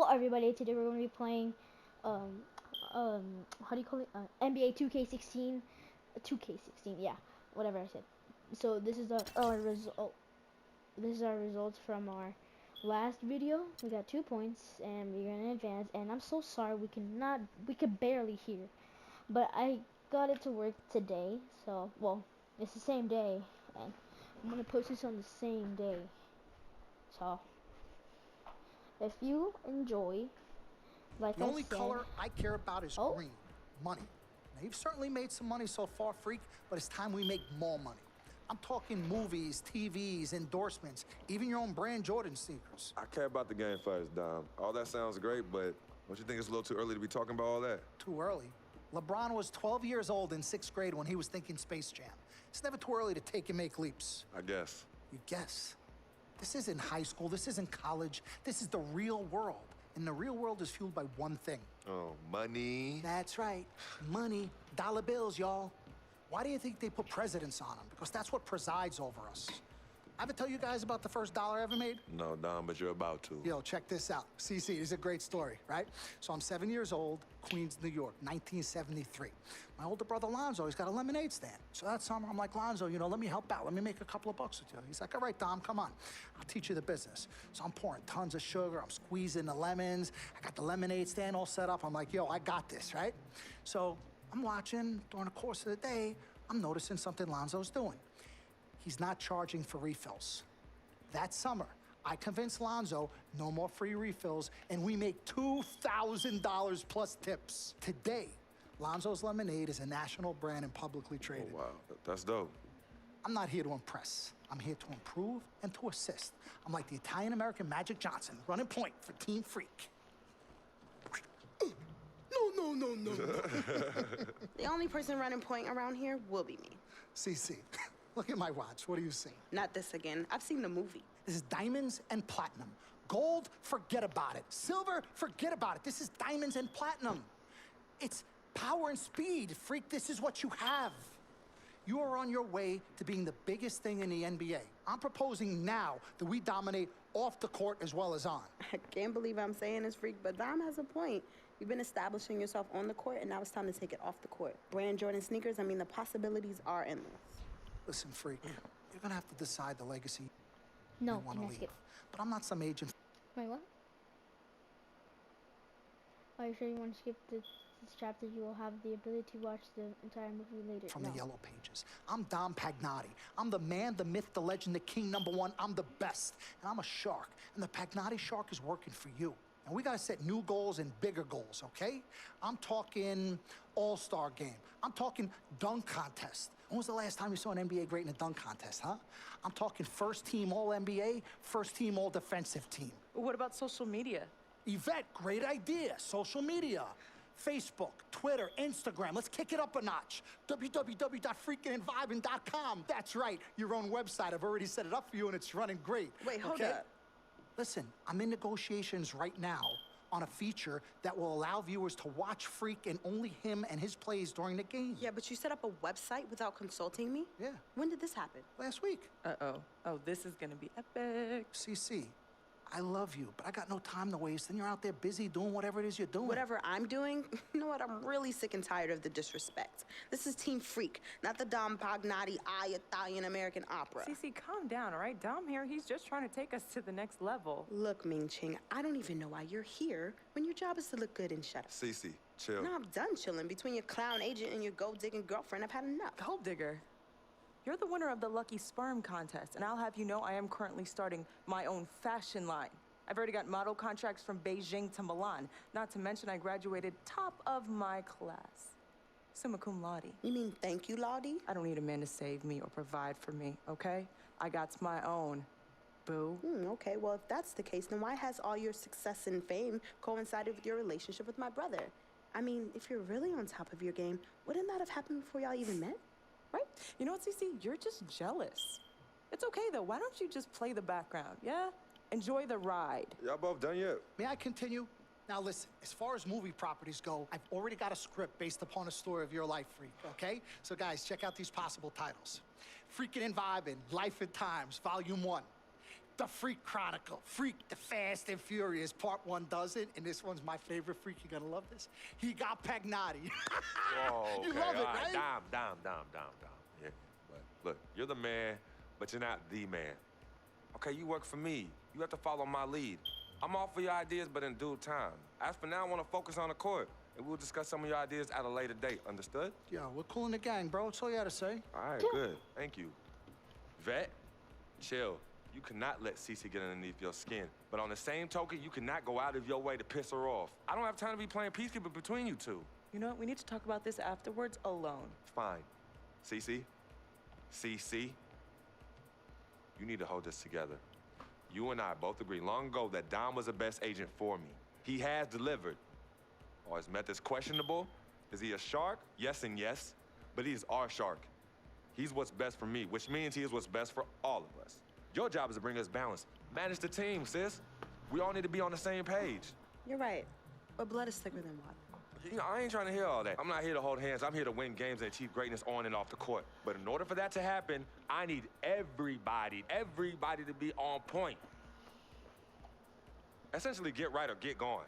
Hello everybody, today we're going to be playing, how do you call it, NBA 2K16, 2K16, yeah, whatever I said. So this is our result, this is our results from our last video. We got 2 points, and we're going to advance, and I'm so sorry we could barely hear, but I got it to work today, so, well, it's the same day, and I'm going to post this on the same day, so, if you enjoy, like The I only said, color I care about is green. Money. Now, you've certainly made some money so far, Freak, but it's time we make more money. I'm talking movies, TVs, endorsements, even your own brand Jordan sneakers. I care about the game first, Dom. All that sounds great, but don't you think it's a little too early to be talking about all that? Too early. LeBron was 12 years old in 6th grade when he was thinking Space Jam. It's never too early to take and make leaps. I guess. You guess. This isn't high school. This isn't college. This is the real world. And the real world is fueled by one thing. Oh, money. That's right. Money. Dollar bills, y'all. Why do you think they put presidents on them? Because that's what presides over us. I ever tell you guys about the first dollar I ever made? No, Dom, but you're about to. Yo, check this out. CC, this is a great story, right? So I'm 7 years old, Queens, New York, 1973. My older brother, Lonzo, he's got a lemonade stand. So that summer, I'm like, Lonzo, let me help out. Let me make a couple of bucks with you. He's like, all right, Dom, come on. I'll teach you the business. So I'm pouring tons of sugar. I'm squeezing the lemons. I got the lemonade stand all set up. I'm like, yo, I got this, right? So I'm watching during the course of the day. I'm noticing something Lonzo's doing. He's not charging for refills. That summer, I convinced Lonzo no more free refills, and we make $2,000 plus tips. Today, Lonzo's Lemonade is a national brand and publicly traded. Oh, wow. That's dope. I'm not here to impress. I'm here to improve and to assist. I'm like the Italian-American Magic Johnson, running point for Team Freak. No. The only person running point around here will be me. CC, look at my watch. What do you see? Not this again. I've seen the movie. This is diamonds and platinum. Gold, forget about it. Silver, forget about it. This is diamonds and platinum. It's power and speed. Freak, this is what you have. You are on your way to being the biggest thing in the NBA. I'm proposing now that we dominate off the court as well as on. I can't believe I'm saying this, Freak, but Dom has a point. You've been establishing yourself on the court, and now it's time to take it off the court. Brand Jordan sneakers, I mean, the possibilities are endless. Listen, Freak, you're gonna have to decide the legacy no, you want to leave. skip. But I'm not some agent. Wait, what? Are you sure you want to skip this chapter? You will have the ability to watch the entire movie later. From the yellow pages. I'm Dom Pagnotti. I'm the man, the myth, the legend, the king, #1. I'm the best. And I'm a shark. And the Pagnotti shark is working for you. And we gotta set new goals and bigger goals, okay? I'm talking all-star game. I'm talking dunk contest. When was the last time you saw an NBA great in a dunk contest, huh? I'm talking first team all-NBA, first team all-defensive team. What about social media? Yvette, great idea. Social media. Facebook, Twitter, Instagram. Let's kick it up a notch. www.freakinandvibing.com. That's right, your own website. I've already set it up for you, and it's running great. Wait, hold up. Listen, I'm in negotiations right now on a feature that will allow viewers to watch Freak and only him and his plays during the game. Yeah, but you set up a website without consulting me? Yeah. When did this happen? Last week. Uh-oh. Oh, this is gonna be epic. CC, I love you, but I got no time to waste. Then you're out there busy doing whatever it is you're doing. Whatever I'm doing, you know what? I'm really sick and tired of the disrespect. This is Team Freak, not the Dom Pagnotti Italian-American opera. Cece, calm down, all right? Dom here, he's just trying to take us to the next level. Look, Ming Ching, I don't even know why you're here when your job is to look good and shut up. Cece, chill. No, I'm done chilling. Between your clown agent and your gold-digging girlfriend, I've had enough. Gold digger. You're the winner of the Lucky Sperm contest, and I'll have you know I am currently starting my own fashion line. I've already got model contracts from Beijing to Milan. Not to mention I graduated top of my class. Summa cum laude. You mean thank you, Lottie? I don't need a man to save me or provide for me, okay? I got my own, boo. Okay, well, if that's the case, then why has all your success and fame coincided with your relationship with my brother? I mean, if you're really on top of your game, wouldn't that have happened before y'all even met? Right? You know what, Cece? You're just jealous. It's okay, though. Why don't you just play the background, yeah? Enjoy the ride. Y'all both done yet? May I continue? Now listen, as far as movie properties go, I've already got a script based upon a story of your life, Freak, okay? So guys, check out these possible titles. Freaking and Vibing, Life and Times, Volume 1. The Freak Chronicle. Freak the Fast and Furious. Part 1 does it, and this one's my favorite freak. You're gonna love this. He got Pagnotti. Whoa, okay, You love it, all right? Dom. Yeah, but look, you're the man, but you're not the man. Okay, you work for me. You have to follow my lead. I'm all for your ideas, but in due time. As for now, I want to focus on the court, and we'll discuss some of your ideas at a later date. Understood? Yo, we're cool in the gang, bro. That's all you had to say. All right, good. Thank you. Vet, chill. You cannot let Cece get underneath your skin. But on the same token, you cannot go out of your way to piss her off. I don't have time to be playing peacekeeper between you two. You know what? We need to talk about this afterwards alone. Fine. Cece, you need to hold this together. You and I both agreed long ago that Dom was the best agent for me. He has delivered. Are his methods questionable? Is he a shark? Yes and yes. But he is our shark. He's what's best for me, which means he is what's best for all of us. Your job is to bring us balance. Manage the team, sis. We all need to be on the same page. You're right. But blood is thicker than water. You know, I ain't trying to hear all that. I'm not here to hold hands. I'm here to win games and achieve greatness on and off the court. But in order for that to happen, I need everybody to be on point. Essentially, get right or get gone.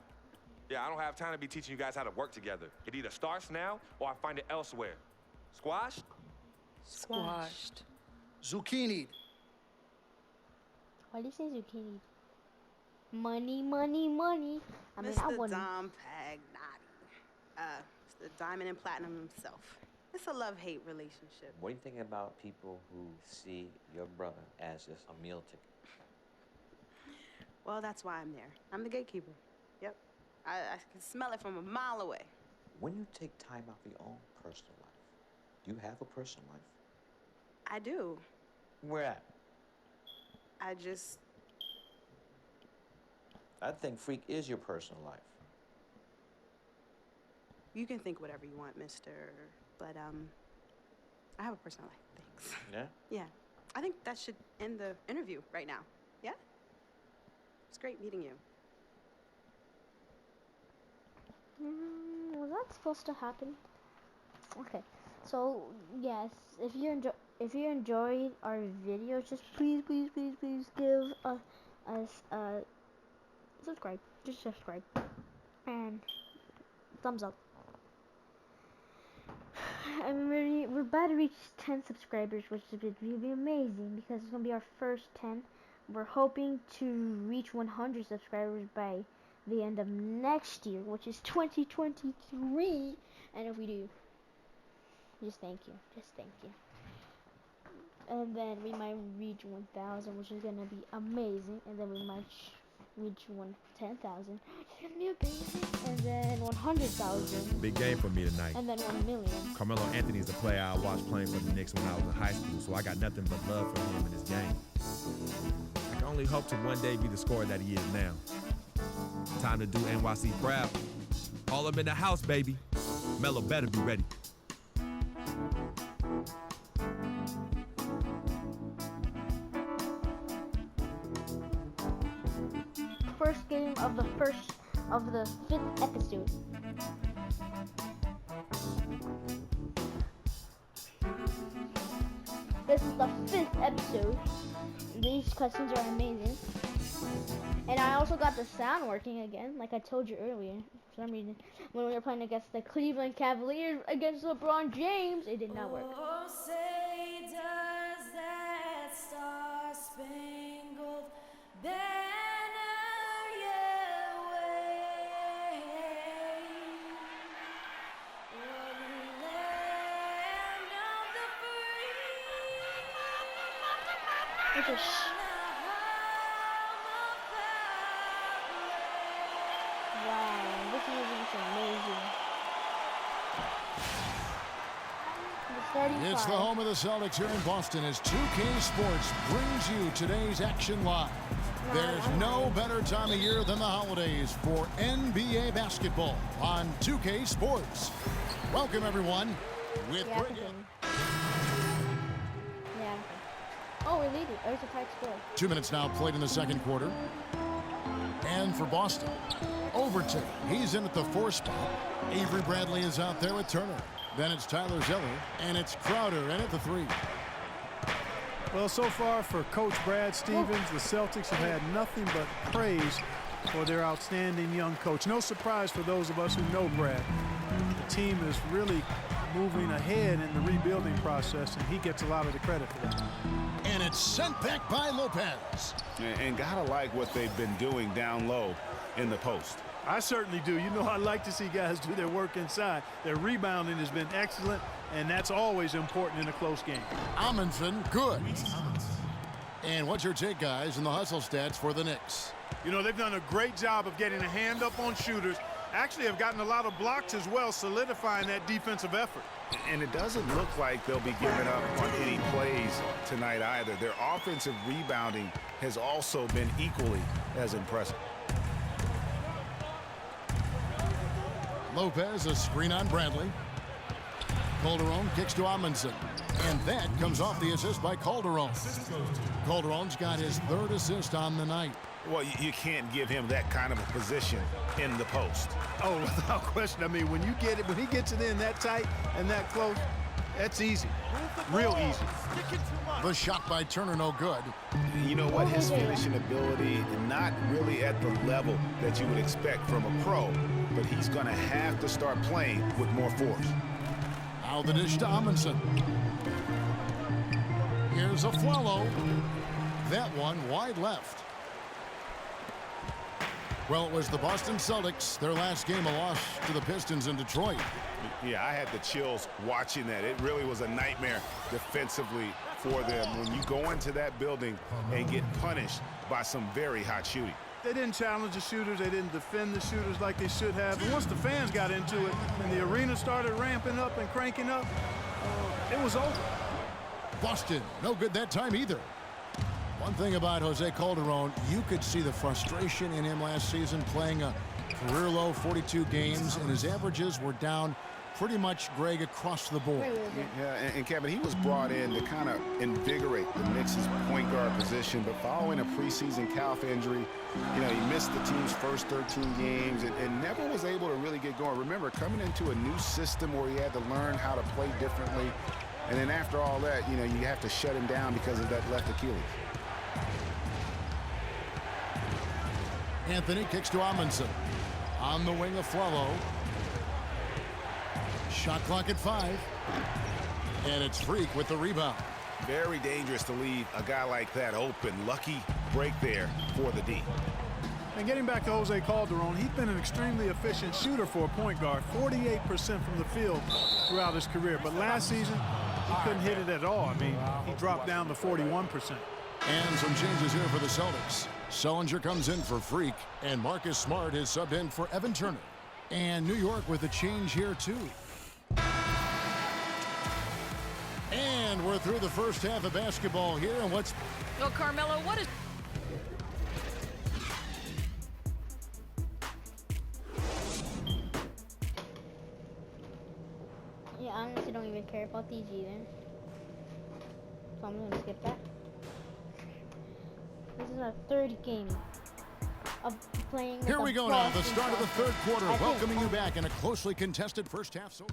Yeah, I don't have time to be teaching you guys how to work together. It either starts now or I find it elsewhere. Squashed? Squashed. Zucchini. Why do you say zucchini? Money, money, money. I mean, I Mr. wouldn't. Dom Pagnotti. It's the diamond and platinum himself. It's a love-hate relationship. What do you think about people who see your brother as just a meal ticket? Well, that's why I'm there. I'm the gatekeeper. Yep. I can smell it from a mile away. When you take time out for your own personal life, do you have a personal life? I do. Where at? I think Freak is your personal life. You can think whatever you want, mister. But, I have a personal life. Thanks. Yeah? Yeah. I think that should end the interview right now. Yeah? It's great meeting you. Was that supposed to happen? Okay. So, yes, if you enjoyed our video, just please give us subscribe. Just subscribe. And thumbs up. We're about to reach 10 subscribers, which would be amazing because it's gonna be our first 10. We're hoping to reach 100 subscribers by the end of next year, which is 2023. And if we do, just thank you. And then we might reach 1,000, which is gonna be amazing. And then we might reach 10,000. It's gonna be amazing. And then 100,000. Big game for me tonight. And then 1 million. Carmelo Anthony's the player I watched playing for the Knicks when I was in high school, so I got nothing but love for him in this game. I can only hope to one day be the scorer that he is now. Time to do NYC proud. All up in the house, baby. Melo better be ready. First game of the 5th episode. This is the 5th episode. These cutscenes are amazing. And I also got the sound working again, like I told you earlier. For some reason, when we were playing against the Cleveland Cavaliers against LeBron James, it did not work. Oh, say does that star-spangled banner yet wave o'er the land of the free? Which is wow, this movie is amazing. It's the home of the Celtics here in Boston as 2K Sports brings you today's action live. There's no better time of year than the holidays for NBA basketball on 2K Sports. Welcome, everyone. With Yeah, yeah. Oh, we're leading. There's a tight score. 2 minutes now played in the second quarter. And for Boston, Overton. He's in at the 4 spot. Avery Bradley is out there with Turner. Then it's Tyler Zeller, and it's Crowder in at the 3. Well, so far for Coach Brad Stevens, the Celtics have had nothing but praise for their outstanding young coach. No surprise for those of us who know Brad. The team is really moving ahead in the rebuilding process, and he gets a lot of the credit for that. And it's sent back by Lopez. And gotta like what they've been doing down low in the post. I certainly do. You know, I like to see guys do their work inside. Their rebounding has been excellent, and that's always important in a close game. Amundsen, good. And what's your take, guys, in the hustle stats for the Knicks? You know, they've done a great job of getting a hand up on shooters. Actually have gotten a lot of blocks as well, solidifying that defensive effort. And it doesn't look like they'll be giving up on any plays tonight either. Their offensive rebounding has also been equally as impressive. Lopez, a screen on Bradley. Calderon kicks to Amundsen. And that comes off the assist by Calderon. Calderon's got his 3rd assist on the night. Well, you can't give him that kind of a position in the post. Oh, without question. I mean, when he gets it in that tight and that close, that's easy. Real easy. The shot by Turner, no good. You know what? His finishing ability, not really at the level that you would expect from a pro, but he's going to have to start playing with more force. Now the dish to Amundsen. Here's Afflalo. That one wide left. Well, it was the Boston Celtics, their last game, a loss to the Pistons in Detroit. Yeah, I had the chills watching that. It really was a nightmare defensively for them when you go into that building and get punished by some very hot shooting. They didn't challenge the shooters. They didn't defend the shooters like they should have. And once the fans got into it and the arena started ramping up and cranking up, it was over. Boston, no good that time either. One thing about Jose Calderon, you could see the frustration in him last season, playing a career low 42 games, and his averages were down pretty much, Greg, across the board. Yeah, and Kevin, he was brought in to kind of invigorate the Knicks' point guard position, but following a preseason calf injury, you know, he missed the team's first 13 games and never was able to really get going. Remember, coming into a new system where he had to learn how to play differently, and then after all that, you know, you have to shut him down because of that left Achilles. Anthony kicks to Amundsen. On the wing of Afflalo. Shot clock at 5. And it's Freak with the rebound. Very dangerous to leave a guy like that open. Lucky break there for the D. And getting back to Jose Calderon, he's been an extremely efficient shooter for a point guard, 48% from the field throughout his career. But last season, he couldn't hit it at all. I mean, he dropped down to 41%. And some changes here for the Celtics. Sullinger comes in for Freak, and Marcus Smart is subbed in for Evan Turner. And New York with a change here, too. And we're through the first half of basketball here, and what's... Well, Carmelo, what is... Yeah, I honestly don't even care about these either. So I'm gonna skip that. This is our 3rd game of playing with Here we go now, the start of the 3rd quarter, welcoming you back in a closely contested first half. So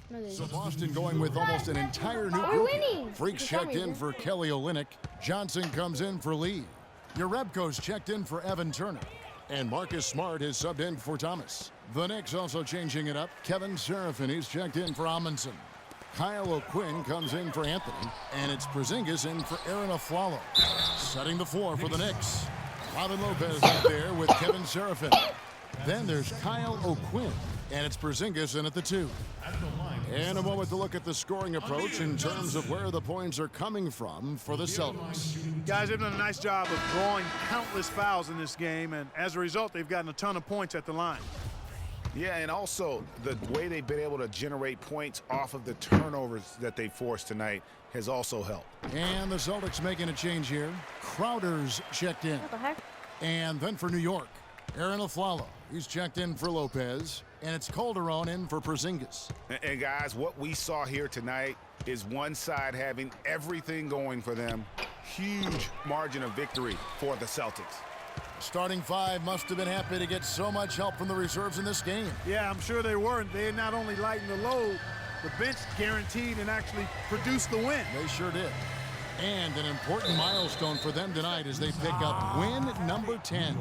Boston going with almost an entire new group. Winning! Freaks checked in for Kelly Olynyk. Johnson comes in for Lee. Yarebko's checked in for Evan Turner. And Marcus Smart is subbed in for Thomas. The Knicks also changing it up. Kevin Serafin is checked in for Amundsen. Kyle O'Quinn comes in for Anthony, and it's Porzingis in for Aaron Afflalo. Setting the floor for the Knicks. Robin Lopez up there with Kevin Serafin. Then there's Kyle O'Quinn, and it's Porzingis in at the 2. And a moment to look at the scoring approach in terms of where the points are coming from for the Celtics. Guys, they've done a nice job of drawing countless fouls in this game, and as a result, they've gotten a ton of points at the line. Yeah, and also the way they've been able to generate points off of the turnovers that they forced tonight has also helped. And the Celtics making a change here. Crowder's checked in. What the heck? And then for New York, Aaron Afflalo. He's checked in for Lopez. And it's Calderon in for Porzingis. And guys, what we saw here tonight is one side having everything going for them. Huge margin of victory for the Celtics. Starting 5 must have been happy to get so much help from the reserves in this game. Yeah, I'm sure they were. They not only lightened the load, the bench guaranteed and actually produced the win. They sure did. And an important milestone for them tonight as they pick up win number 10.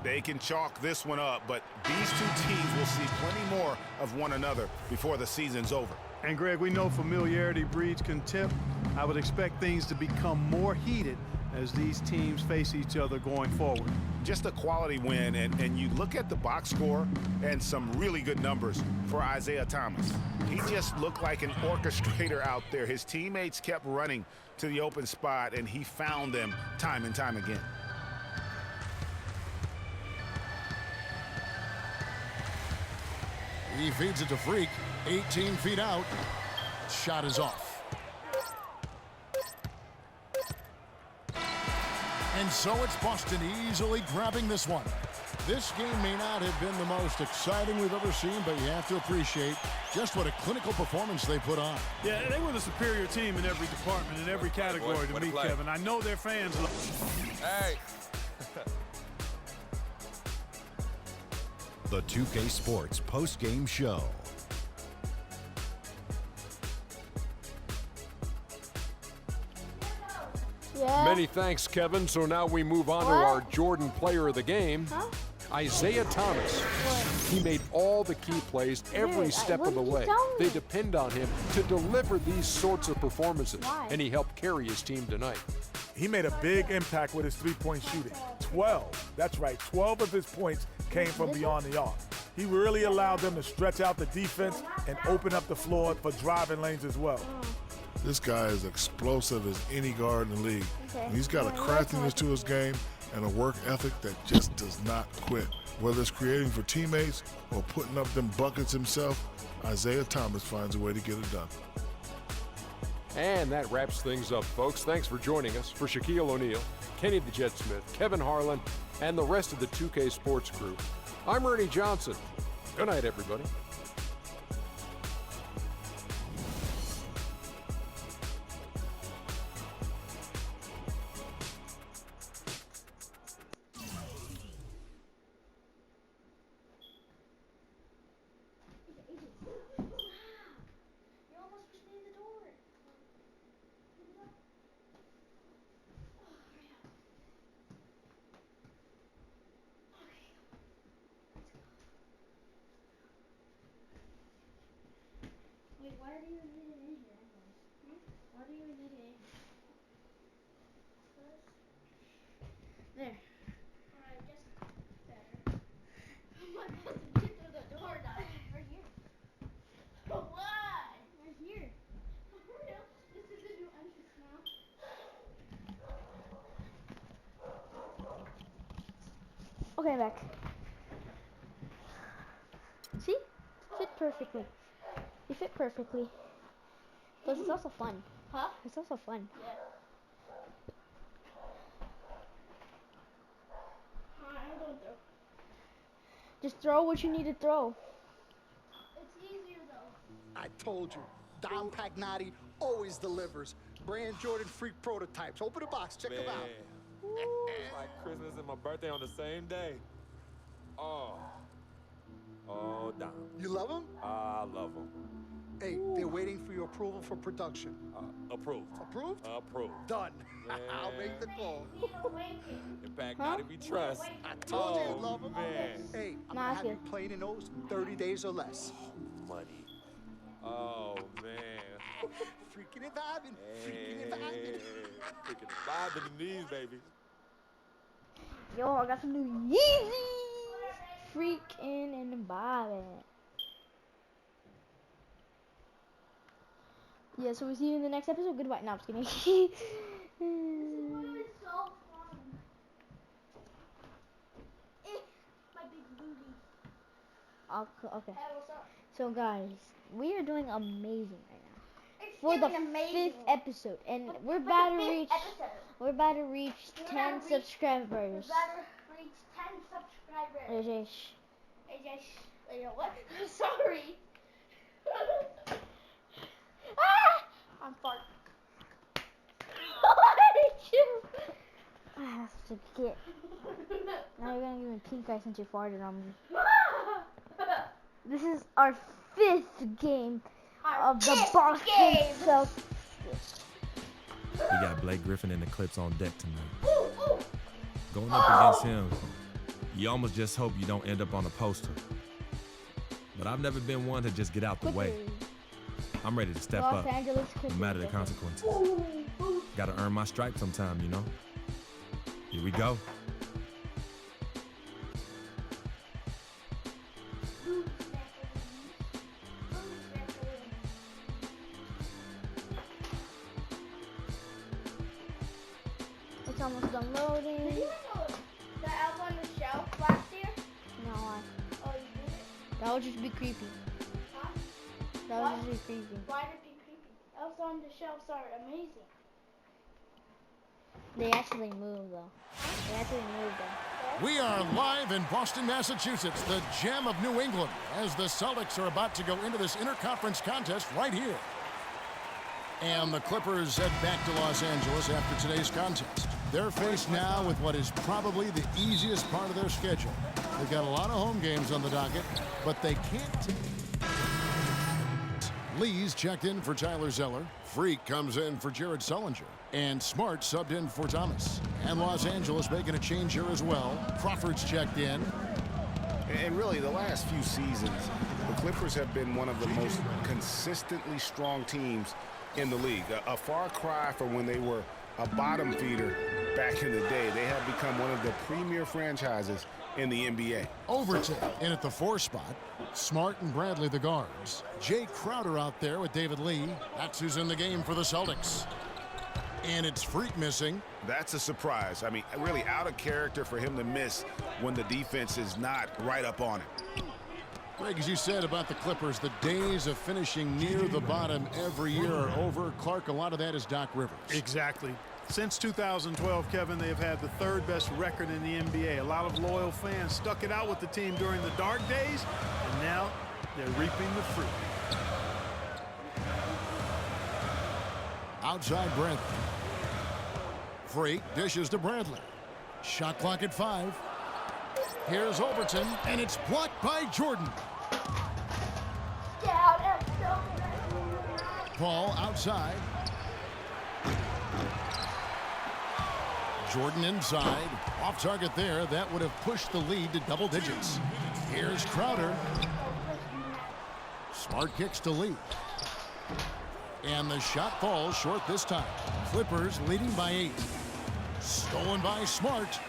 They can chalk this one up, but these two teams will see plenty more of one another before the season's over. And Greg, we know familiarity breeds contempt. I would expect things to become more heated as these teams face each other going forward. Just a quality win, and you look at the box score and some really good numbers for Isaiah Thomas. He just looked like an orchestrator out there. His teammates kept running to the open spot, and he found them time and time again. He feeds it to Freak, 18 feet out. Shot is off. And so it's Boston easily grabbing this one. This game may not have been the most exciting we've ever seen, but you have to appreciate just what a clinical performance they put on. Yeah, they were the superior team in every department, in every category to me, Kevin. I know their fans love. Hey. The 2K Sports post-game show. Yeah. Many thanks, Kevin. So now we move on to our Jordan player of the game, Isaiah Thomas. He made all the key plays every step of the way. They depend on him to deliver these sorts of performances, and he helped carry his team tonight. He made a big impact with his three-point shooting. 12, that's right, 12 of his points came from beyond the arc. He really allowed them to stretch out the defense and open up the floor for driving lanes as well. This guy is explosive as any guard in the league. And he's got a craftiness to his game and a work ethic that just does not quit. Whether it's creating for teammates or putting up them buckets himself, Isaiah Thomas finds a way to get it done. And that wraps things up, folks. Thanks for joining us. For Shaquille O'Neal, Kenny the Jet Smith, Kevin Harlan, and the rest of the 2K Sports crew, I'm Ernie Johnson. Good night, everybody. Wait, why do you need it in here? Why do you need it in here? There. Alright, just better. I'm not supposed to get through the door now. Right here. Why? Right here. This is a new entrance now. Okay, back. See? Fit perfectly. You fit perfectly. Plus, it's also fun. Huh? It's also fun. Yeah. I'm going to throw. Just throw what you need to throw. It's easier though. I told you, Dom Pagnotti always delivers. Brand Jordan Freak prototypes. Open the box, check them out. It's like Christmas and my birthday on the same day. Oh, Dom. You love them? I love them. Hey, they're waiting for your approval for production. Approved. Approved? Approved. Done. Yeah. I'll make the call. In fact, now that we trust. I told you you'd love them. Man. Hey, I'm gonna have you playing in those in 30 days or less. Money. Oh, man. Freaking and vibing. Freaking and vibing. Freaking and vibing in these, baby. Yo, I got some new Yeezys. Freaking and vibing. Yeah, so we'll see you in the next episode. Goodbye. No, I'm just kidding. So fun. My big booty. Okay. Hey, what's up? So guys, we are doing amazing right now. It's For the doing amazing. 5th episode, and we're about to reach 10 subscribers. We're about to reach 10 subscribers. You know what? I'm sorry. I'm farting. Ah, that's a kid. Now you're gonna give me pink eye since you farted on me. This is our 5th game of the Boston Celtics. We got Blake Griffin and the Clips on deck tonight. Going up against him, you almost just hope you don't end up on a poster. But I've never been one to just get out the way. I'm ready to step up, no matter the consequences. Gotta earn my stripes sometime, you know? Here we go. It's almost done loading. Did you know that elf on the shelf last year? No, Oh, you did it? that would just be creepy. Huh? That would just be creepy. Why did it be creepy? Elves on the shelves are amazing. They actually move though. They actually move though. We are live in Boston, Massachusetts, the gem of New England, as the Celtics are about to go into this interconference contest right here. And the Clippers head back to Los Angeles after today's contest. They're faced now with what is probably the easiest part of their schedule. They've got a lot of home games on the docket, but they can't. Lee's checked in for Tyler Zeller. Freak comes in for Jared Sullinger. And Smart subbed in for Thomas. And Los Angeles making a change here as well. Crawford's checked in. And really, the last few seasons, the Clippers have been one of the most consistently strong teams in the league. A far cry from when they were a bottom feeder back in the day. They have become one of the premier franchises in the NBA. Overton in at the 4 spot. Smart and Bradley the guards. Jay Crowder out there with David Lee. That's who's in the game for the Celtics. And it's Freak missing. That's a surprise. I mean, really out of character for him to miss when the defense is not right up on him. Greg, as you said about the Clippers, the days of finishing near the bottom every year are over. Clark, a lot of that is Doc Rivers. Exactly. Since 2012, Kevin, they have had the 3rd best record in the NBA. A lot of loyal fans stuck it out with the team during the dark days, and now they're reaping the fruit. Outside Bradley. Freak dishes to Bradley. Shot clock at 5. Here's Overton, and it's blocked by Jordan. Paul outside. Jordan inside. Off target there. That would have pushed the lead to double digits. Here's Crowder. Smart kicks to Lee. And the shot falls short this time. Clippers leading by 8. Stolen by Smart.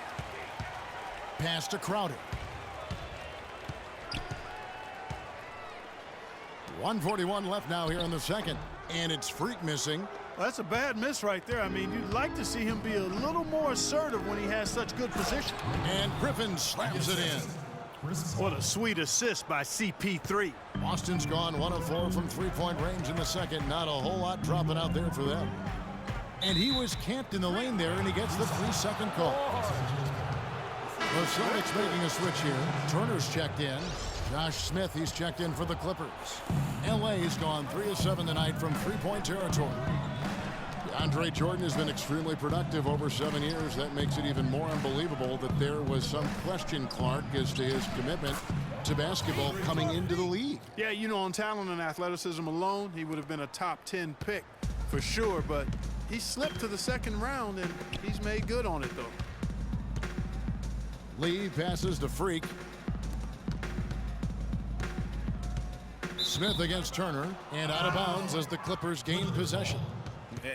Pass to Crowder. 1:41 left now here in the second. And it's Freak missing. Well, that's a bad miss right there. I mean, you'd like to see him be a little more assertive when he has such good position. And Griffin slams it in. What a sweet assist by CP3. Boston's gone 1 of 4 from three-point range in the second. Not a whole lot dropping out there for them. And he was camped in the lane there, and he gets the 3-second call. The Celtics making a switch here. Turner's checked in. Josh Smith, he's checked in for the Clippers. LA's gone 3 of 7 tonight from three-point territory. Andre Jordan has been extremely productive over 7 years. That makes it even more unbelievable that there was some question, Clark, as to his commitment to basketball coming into the league. Yeah, you know, on talent and athleticism alone, he would have been a top 10 pick for sure, but he slipped to the second round, and he's made good on it, though. Lee passes to Freak. Smith against Turner, and out of bounds as the Clippers gain possession.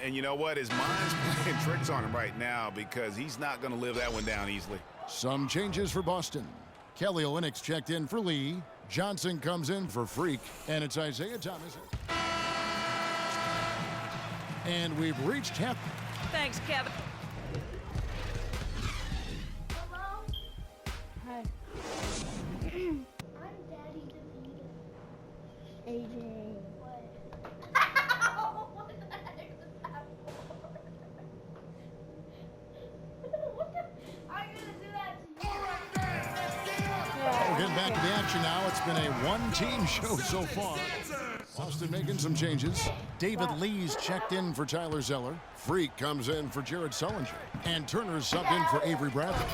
And you know what? His mind's playing tricks on him right now because he's not going to live that one down easily. Some changes for Boston. Kelly Olynyk checked in for Lee. Johnson comes in for Freak. And it's Isaiah Thomas. And we've reached half. Thanks, Kevin. Hello? Hi. I'm Daddy DeVito. AJ. Getting back to the action now. It's been a one-team show so far. Boston making some changes. David Lee's checked in for Tyler Zeller. Freak comes in for Jared Sullinger. And Turner's subbed in for Avery Bradley.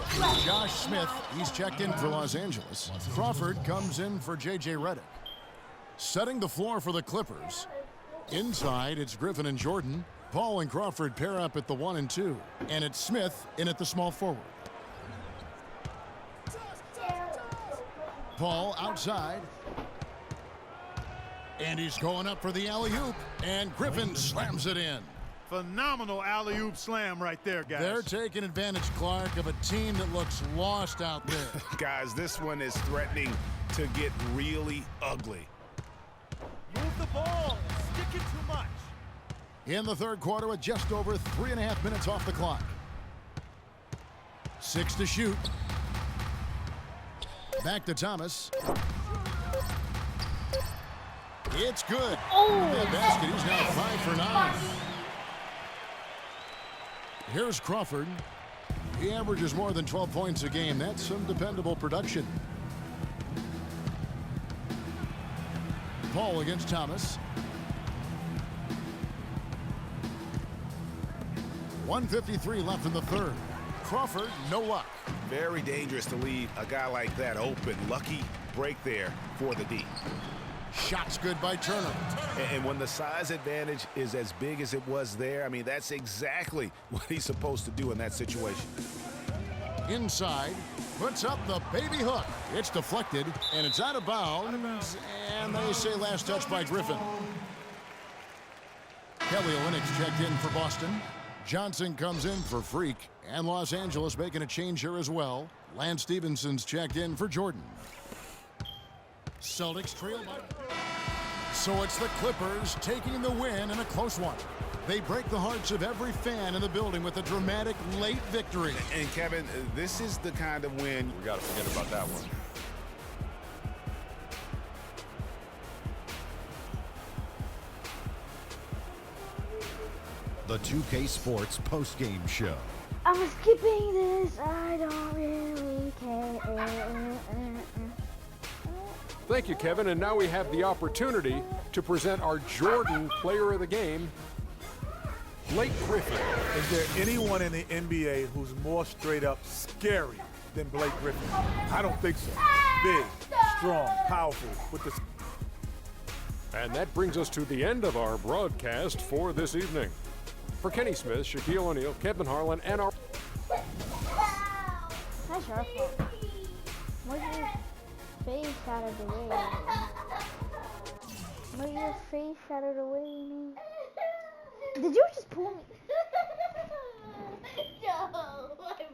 Josh Smith, he's checked in for Los Angeles. Crawford comes in for J.J. Redick. Setting the floor for the Clippers. Inside, it's Griffin and Jordan. Paul and Crawford pair up at the 1 and 2. And it's Smith in at the small forward. Paul outside. And he's going up for the alley-oop. And Griffin slams it in. Phenomenal alley-oop slam right there, guys. They're taking advantage, Clark, of a team that looks lost out there. Guys, this one is threatening to get really ugly. Move the ball. Stick it too much. In the third quarter with just over 3.5 minutes off the clock. 6 to shoot. Back to Thomas. It's good. Oh! That basket, he's now 5 for 9. Here's Crawford. He averages more than 12 points a game. That's some dependable production. Paul against Thomas. 1:53 left in the third. Crawford, no luck. Very dangerous to leave a guy like that open. Lucky break there for the D. Shots good by Turner. And when the size advantage is as big as it was there, I mean, that's exactly what he's supposed to do in that situation. Inside, puts up the baby hook. It's deflected, and it's out of bounds. And they say last touch by Griffin. Kelly Olynyk checked in for Boston. Johnson comes in for Freak. And Los Angeles making a change here as well. Lance Stephenson's checked in for Jordan. Celtics trail by. So it's the Clippers taking the win in a close one. They break the hearts of every fan in the building with a dramatic late victory. And Kevin, this is the kind of win We got to forget about that one. The 2K Sports postgame show. I'm skipping this. I don't really care. Thank you, Kevin. And now we have the opportunity to present our Jordan Player of the Game, Blake Griffin. Is there anyone in the NBA who's more straight up scary than Blake Griffin? I don't think so. Big, strong, powerful, with the... And that brings us to the end of our broadcast for this evening. For Kenny Smith, Shaquille O'Neal, Kevin Harlan, and our... That's your fault. Move your face out of the way. Move your face out of the way, man. Did you just pull me? No, I bugged you.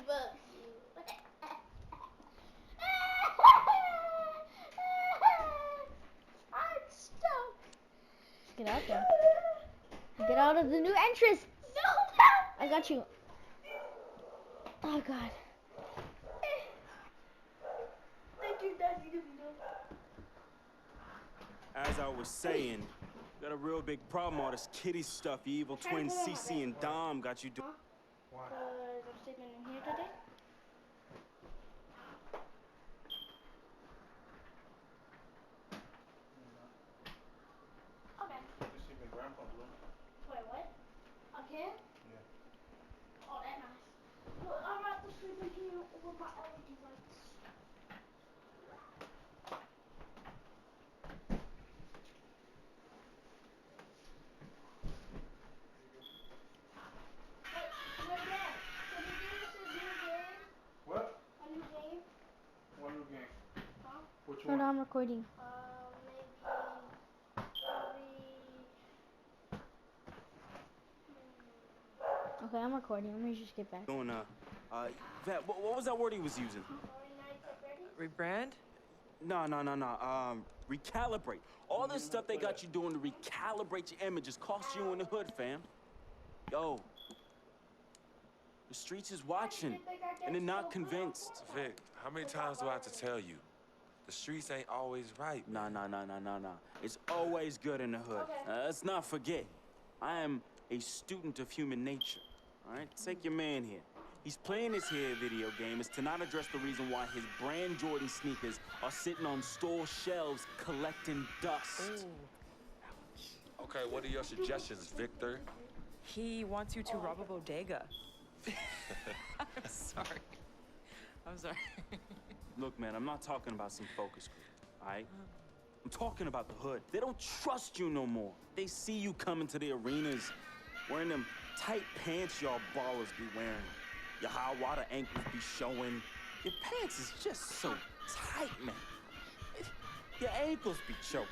I'm stuck. Get out there. Get out of the new entrance. No. I got you. Oh, God. Thank you, Daddy. As I was saying, got a real big problem, all this kitty stuff. You evil twins, Cece and Dom, got you doing. Was our statement in here today? Okay. Wait, what? Okay? Yeah. Oh, that's nice. Well, I'm about to sleep in here with my LED lights. No, I'm recording. Okay, I'm recording. Let me just get back. Doing, Vet, what was that word he was using? Rebrand? No. Recalibrate. All this stuff they got you doing to recalibrate your image is cost you in the hood, fam. Yo. The streets is watching, and they're not convinced. Vic, how many times do I have to tell you? The streets ain't always right. Nah. It's always good in the hood. Let's not forget, I am a student of human nature. All right, take your man here. He's playing this here video game is to not address the reason why his brand Jordan sneakers are sitting on store shelves collecting dust. Ooh. Okay, what are your suggestions, Victor? He wants you to rob a bodega. I'm sorry. Look, man, I'm not talking about some focus group, all right? I'm talking about the hood. They don't trust you no more. They see you coming to the arenas Wearing them tight pants y'all ballers be wearing. Your high water ankles be showing. Your pants is just so tight, man. Your ankles be choking.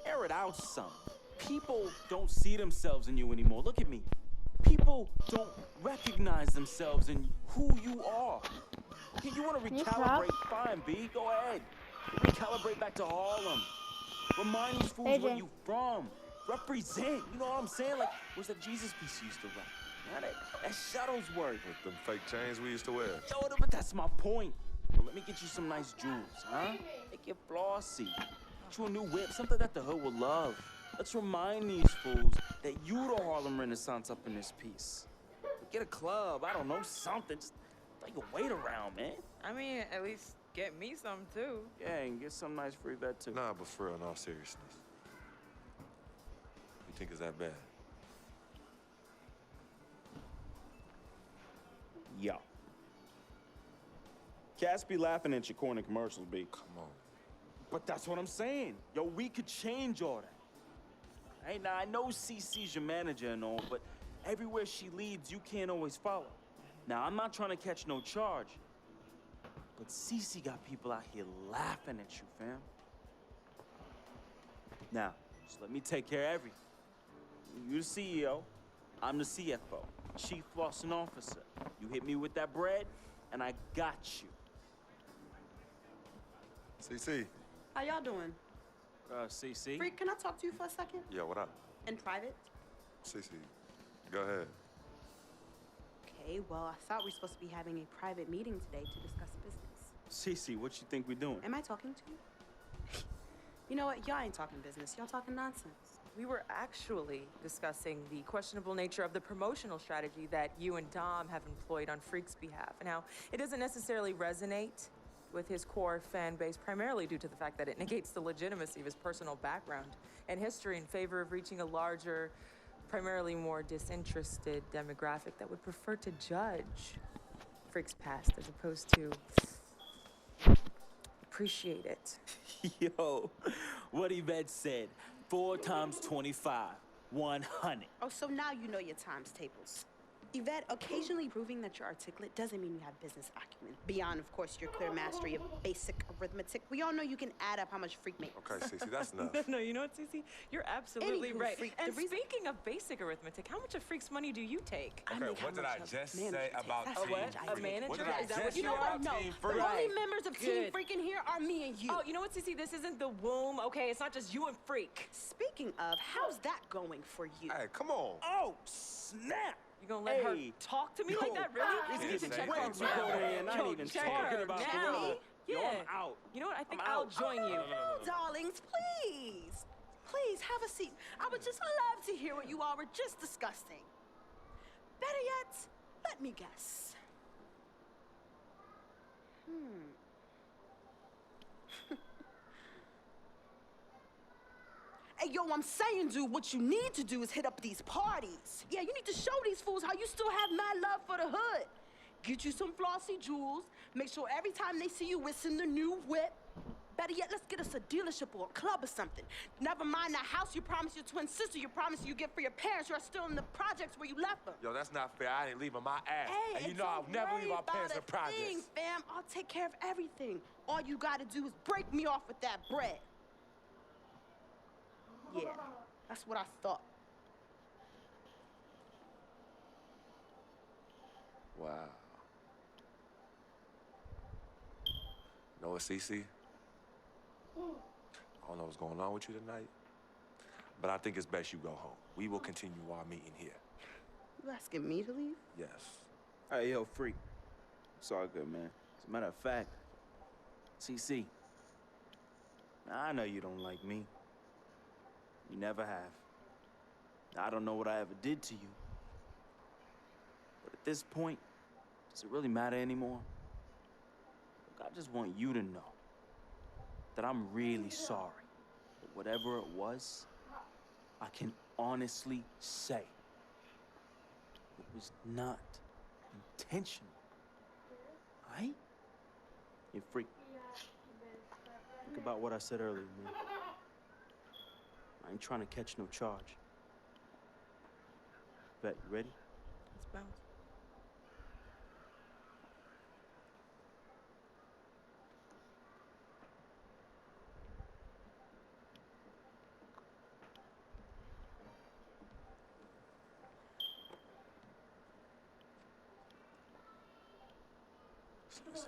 Air it out some. People don't see themselves in you anymore. Look at me. People don't recognize themselves in who you are. You want to recalibrate? Fine, B. Go ahead. Recalibrate back to Harlem. Remind these fools where you from. Represent. You know what I'm saying? Like, what's that Jesus piece you used to rap? Yeah, that Shuttlesworth. With them fake chains we used to wear. Yo, but that's my point. Well, let me get you some nice jewels, huh? Make you flossy. Get you a new whip, something that the hood will love. Let's remind these fools that you the Harlem Renaissance up in this piece. Get a club, I don't know, something. Just throw your weight around, man. I mean, at least get me some, too. Yeah, and get some nice free vet, too. Nah, but for real, in all seriousness. You think it's that bad? Yo. Cats be laughing at your corny commercials, B. Come on. But that's what I'm saying. Yo, we could change all that. Hey, now, I know CC's your manager and all, but everywhere she leads, you can't always follow. Now, I'm not trying to catch no charge, but CC got people out here laughing at you, fam. Now, just let me take care of everything. You the CEO, I'm the CFO, Chief Flossing Officer. You hit me with that bread, and I got you. CC. How y'all doing? CC? Freak, can I talk to you for a second? Yeah, what up? In private? CC, go ahead. Okay, well, I thought we were supposed to be having a private meeting today to discuss business. CC, what you think we doing? Am I talking to you? You know what? Y'all ain't talking business. Y'all talking nonsense. We were actually discussing the questionable nature of the promotional strategy that you and Dom have employed on Freak's behalf. Now, it doesn't necessarily resonate with his core fan base, primarily due to the fact that it negates the legitimacy of his personal background and history in favor of reaching a larger, primarily more disinterested demographic that would prefer to judge Freak's past as opposed to appreciate it. Yo, what Yvette said, 4 times 25, 100. Oh, so now you know your times tables. Yvette, occasionally proving that you're articulate doesn't mean you have business acumen. Beyond, of course, your clear mastery of basic arithmetic. We all know you can add up how much Freak makes. Okay, Cece, that's enough. No, you know what, Cece? You're absolutely Anywho, right. Freak, And speaking of basic arithmetic, how much of Freak's money do you take? Okay, what did I just say about Team A manager? What did I Is that just what say you are? about No, Team the Freak? only members of Team Freak in here are me and you. Oh, you know what, Cece? This isn't the womb, okay? It's not just you and Freak. Speaking of, how's that going for you? Hey, come on. Oh, snap! You gonna let her talk to me like that, really? It's You getting can way check too her cold now. in here, and I ain't Yo, even check talking her about now. Gorilla. Yeah. Yo, I'm out. You know what? I think I'm I'll out. join you. Oh, darlings, please. Please, have a seat. I would just love to hear what you all were just discussing. Better yet, let me guess. Hey, yo, I'm saying, dude, what you need to do is hit up these parties. Yeah, you need to show these fools how you still have mad love for the hood. Get you some flossy jewels. Make sure every time they see you whistling the new whip. Better yet, let's get us a dealership or a club or something. Never mind that house you promised your twin sister you promised you get for your parents who are still in the projects where you left them. Yo, that's not fair. I ain't leaving my ass. Hey, and you and know I'll don't never worry leave our about parents in a projects. thing, fam. I'll take care of everything. All you gotta do is break me off with that bread. Yeah, that's what I thought. Wow. You know what, Cece? I don't know what's going on with you tonight, but I think it's best you go home. We will continue our meeting here. You asking me to leave? Yes. Hey, yo, Freak. It's all good, man. As a matter of fact, CC, I know you don't like me. You never have. I don't know what I ever did to you. But at this point, does it really matter anymore? Look, I just want you to know that I'm really sorry. But whatever it was, I can honestly say it was not intentional. Right? You Freak. Think about what I said earlier, man. I ain't trying to catch no charge. Bet, you ready? Let's bounce. Cece.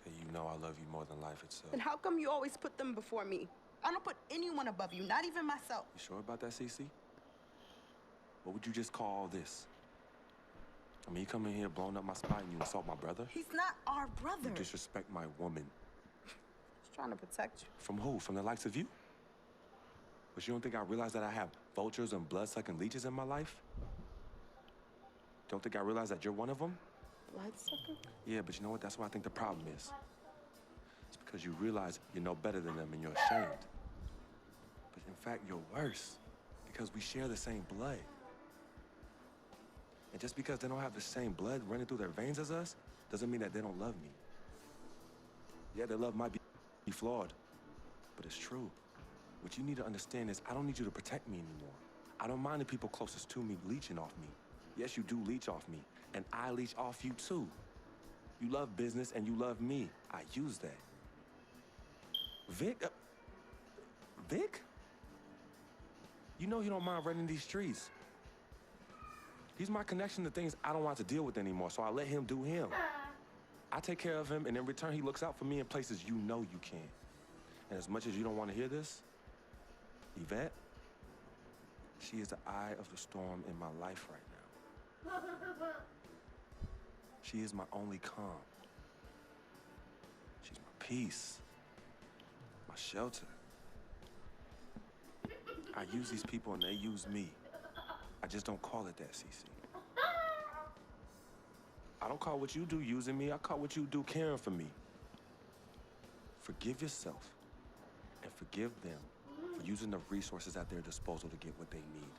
Okay, you know I love you more than life itself. Then how come you always put them before me? I don't put anyone above you, not even myself. You sure about that, Cece? What would you just call all this? I mean, you come in here blowing up my spot and you insult my brother? He's not our brother. You disrespect my woman. He's trying to protect you. From who? From the likes of you? But you don't think I realize that I have vultures and blood-sucking leeches in my life? Don't think I realize that you're one of them? Bloodsucker? Yeah, but you know what? That's what I think the problem is. It's because you realize you're no better than them and you're ashamed. But in fact, you're worse because we share the same blood. And just because they don't have the same blood running through their veins as us, doesn't mean that they don't love me. Yeah, their love might be flawed, but it's true. What you need to understand is I don't need you to protect me anymore. I don't mind the people closest to me leeching off me. Yes, you do leech off me, and I leech off you too. You love business and you love me. I use that. Vic? Vic? You know he don't mind running these streets. He's my connection to things I don't want to deal with anymore, so I let him do him. I take care of him, and in return, he looks out for me in places you know you can. And as much as you don't want to hear this, Yvette, she is the eye of the storm in my life right now. She is my only calm. She's my peace, my shelter. I use these people and they use me. I just don't call it that, Cece. I don't call what you do using me. I call what you do caring for me. Forgive yourself and forgive them for using the resources at their disposal to get what they need.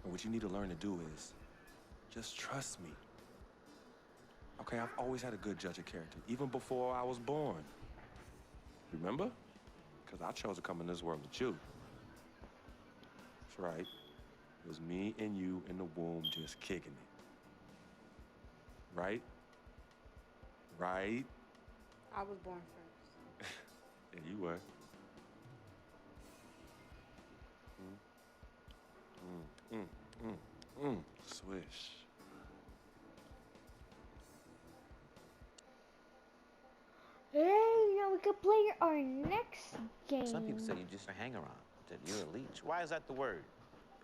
And what you need to learn to do is just trust me. Okay, I've always had a good judge of character, even before I was born. Remember? Because I chose to come in this world with you. That's right. It was me and you in the womb just kicking it. Right? Right? I was born first. Yeah, you were. Swish. Hey, now we could play our next game. Some people say you just hang around, that you're a leech. Why is that the word?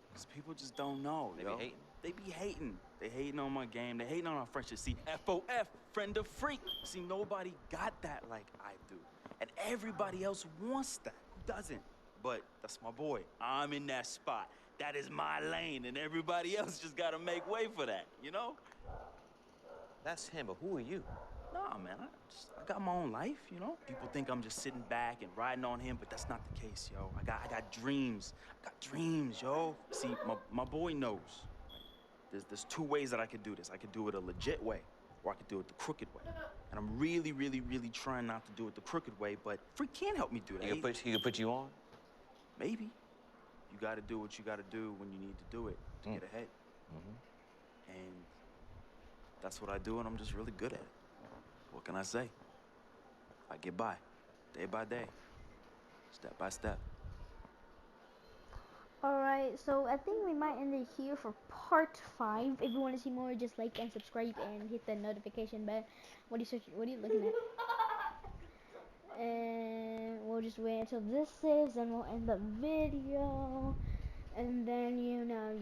Because people just don't know, They yo. be hating. They be hating. They hating on my game. They hating on our friendship. See, FOF, friend of freak. See, nobody got that like I do. And everybody else wants that. Who doesn't? But that's my boy. I'm in that spot. That is my lane, and everybody else just gotta make way for that, you know? That's him, but who are you? Nah, man, I got my own life, you know? People think I'm just sitting back and riding on him, but that's not the case, yo. I got dreams. I got dreams, yo. See, my boy knows. There's two ways that I could do this. I could do it a legit way, or I could do it the crooked way. And I'm really, really, really trying not to do it the crooked way, but Freak can't help me do that. He could put you on? Maybe. You gotta do what you gotta do when you need to do it to get ahead. And that's what I do, and I'm just really good at it. What can I say? I get by, day by day, step by step. Alright, so I think we might end it here for part 5. If you want to see more, just like and subscribe and hit the notification bell. What are you looking at? And we'll just wait until this saves, and we'll end the video. And then you know.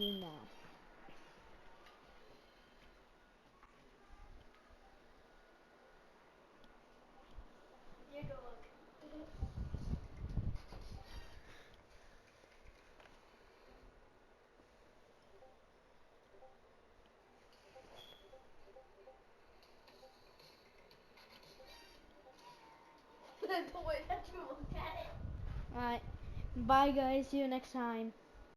Alright, bye guys, see you next time.